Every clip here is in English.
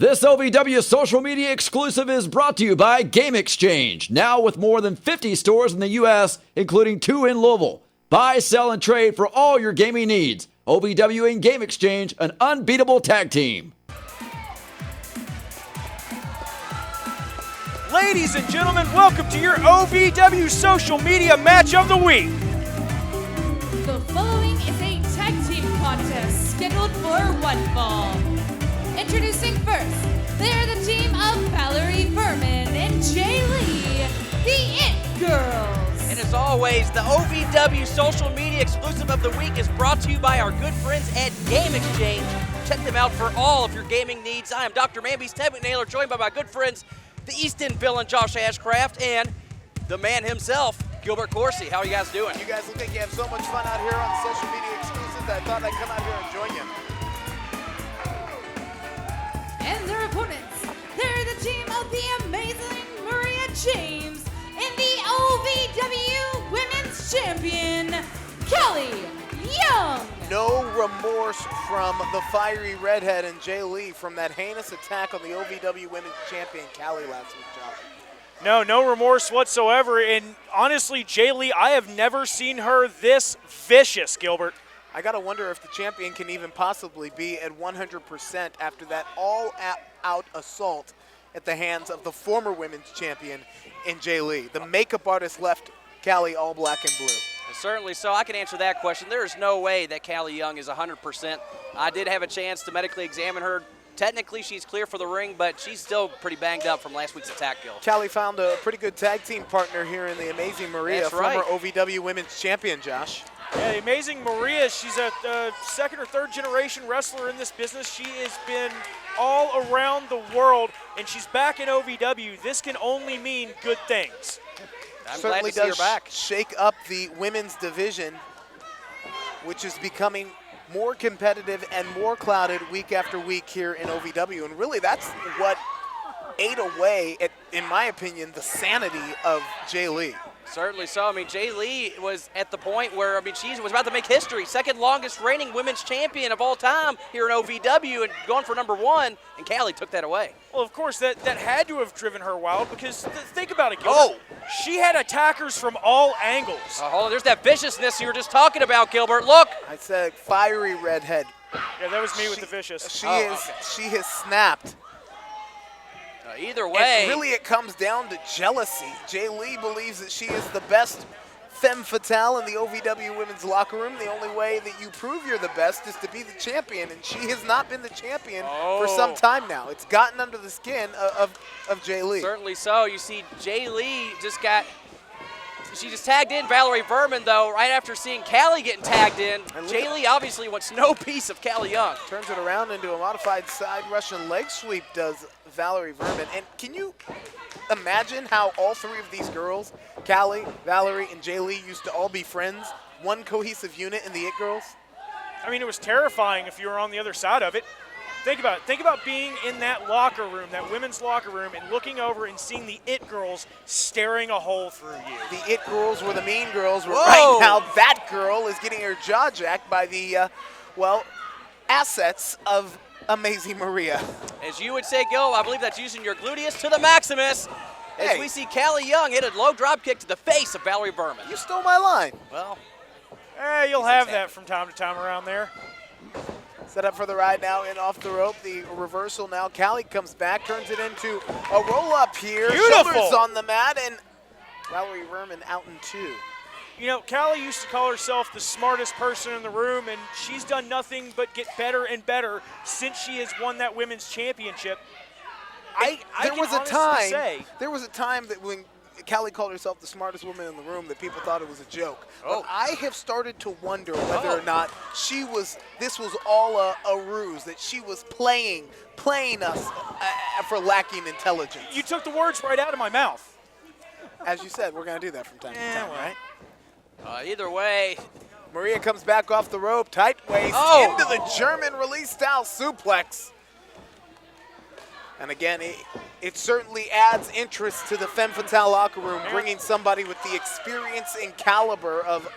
This OVW social media exclusive is brought to you by Game Exchange, now with more than 50 stores in the U.S., including 2 in Louisville. Buy, sell, and trade for all your gaming needs. OVW and Game Exchange, an unbeatable tag team. Ladies and gentlemen, welcome to your OVW social media match of the week. The following is a tag team contest scheduled for one fall. Introducing first, they're the team of Valerie Berman and Jay Lee, the It Girls. And as always, the OVW social media exclusive of the week is brought to you by our good friends at Game Exchange. Check them out for all of your gaming needs. I am Dr. Mamby's Ted McNaylor, joined by my good friends, the Easton villain Josh Ashcraft, and the man himself, Gilbert Corsi. How are you guys doing? You guys look like you have so much fun out here on the social media exclusive that I thought I'd come out here and join you. And their opponents, they're the team of the amazing Maria James and the OVW Women's Champion, Cali Young. No remorse from the fiery redhead and Jay Lee from that heinous attack on the OVW Women's Champion, Cali, last week, Josh. No remorse whatsoever. And honestly, Jay Lee, I have never seen her this vicious, Gilbert. I got to wonder if the champion can even possibly be at 100% after that all-out assault at the hands of the former women's champion in Jay Lee. The makeup artist left Cali all black and blue. Certainly so. I can answer that question. There is no way that Cali Young is 100%. I did have a chance to medically examine her. Technically, she's clear for the ring, but she's still pretty banged up from last week's attack, Gil. Cali found a pretty good tag team partner here in the Amazing Maria, That's right. former OVW Women's Champion, Josh. Yeah, the amazing Maria, she's a second or third generation wrestler in this business. She has been all around the world, and she's back in OVW. This can only mean good things. I'm Certainly glad to see does her back. shake up the women's division, which is becoming more competitive and more clouded week after week here in OVW. And really, that's what ate away, in my opinion, the sanity of Jay Lee. Certainly so. I mean, Jay Lee was at the point where, she was about to make history. Second longest reigning women's champion of all time here in OVW and going for number 1, and Cali took that away. Well, of course, that had to have driven her wild because think about it, Gilbert. Oh. She had attackers from all angles. Oh, there's that viciousness you were just talking about, Gilbert. Look. I said fiery redhead. Yeah, that was me with the vicious. She has snapped. Either way. And really it comes down to jealousy. Jay Lee believes that she is the best femme fatale in the OVW women's locker room. The only way that you prove you're the best is to be the champion, and she has not been the champion for some time now. It's gotten under the skin of Jay Lee. Certainly so. You see Jay Lee she just tagged in Valerie Berman, though, right after seeing Cali getting tagged in. Jay Lee obviously wants no piece of Cali Young. Turns it around into a modified side Russian leg sweep, does Valerie Berman. And can you imagine how all three of these girls, Cali, Valerie, and Jay Lee, used to all be friends, one cohesive unit in the It Girls? I mean, it was terrifying if you were on the other side of it. Think about it. Think about being in that locker room, that women's locker room, and looking over and seeing the It Girls staring a hole through you. The It Girls were the mean girls. Whoa. Right now, that girl is getting her jaw jacked by the, assets of Amazing Maria. As you would say, Gil, I believe that's using your gluteus to the maximus. As we see Cali Young hit a low drop kick to the face of Valerie Berman. You stole my line. Well, you'll have that from time to time around there. Set up for the ride now and off the rope. The reversal now. Cali comes back, turns it into a roll-up here. Beautiful. Shoulders on the mat, and Valerie Berman out in 2. You know, Cali used to call herself the smartest person in the room, and she's done nothing but get better and better since she has won that women's championship. There was a time that when Cali called herself the smartest woman in the room that people thought it was a joke. But I have started to wonder whether or not this was all a ruse, that she was playing us for lacking intelligence. You took the words right out of my mouth. As you said, we're going to do that from time to time, right? Either way. Maria comes back off the rope, tight waist, into the German release style suplex. And again, it certainly adds interest to the Femme Fatale locker room, bringing somebody with the experience and caliber of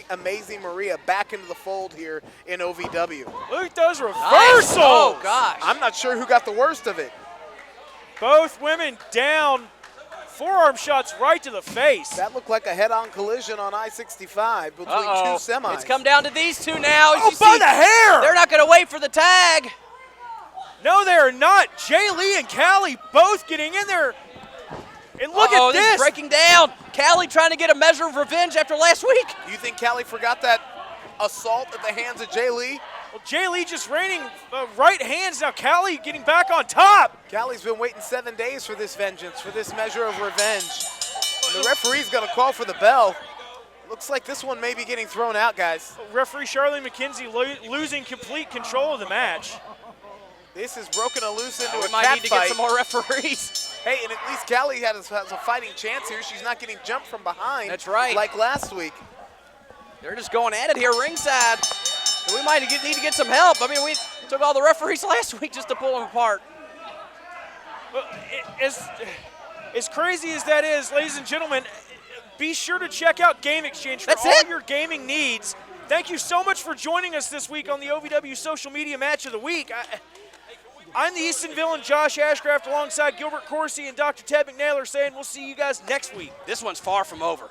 Amazing Maria back into the fold here in OVW. Look at those reversals. Nice. Oh, gosh. I'm not sure who got the worst of it. Both women down. Forearm shots right to the face. That looked like a head-on collision on I-65 between two semis. It's come down to these two now. Oh, by the hair! They're not going to wait for the tag. No, they're not. Jay Lee and Cali both getting in there. And look at this. This is breaking down. Cali trying to get a measure of revenge after last week. You think Cali forgot that assault at the hands of Jay Lee? Well, Jay Lee just raining right hands. Now Cali getting back on top. Cali's been waiting 7 days for this vengeance, for this measure of revenge. And the referee's going to call for the bell. Looks like this one may be getting thrown out, guys. Referee Charlene McKenzie losing complete control of the match. This is broken loose into a cat might need to fight. get some more referees. Hey, and at least Cali has a fighting chance here. She's not getting jumped from behind. That's right. Like last week. They're just going at it here ringside. We might need to get some help. I mean, we took all the referees last week just to pull them apart. Well, as crazy as that is, ladies and gentlemen, be sure to check out Game Exchange for all your gaming needs. Thank you so much for joining us this week on the OVW Social Media Match of the Week. I'm the Easton Villain, Josh Ashcraft, alongside Gilbert Coursey and Dr. Ted McNaylor, saying we'll see you guys next week. This one's far from over.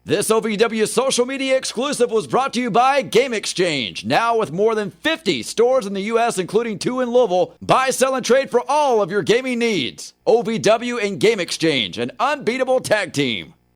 This OVW social media exclusive was brought to you by Game Exchange. Now with more than 50 stores in the U.S., including 2 in Louisville. Buy, sell, and trade for all of your gaming needs. OVW and Game Exchange, an unbeatable tag team.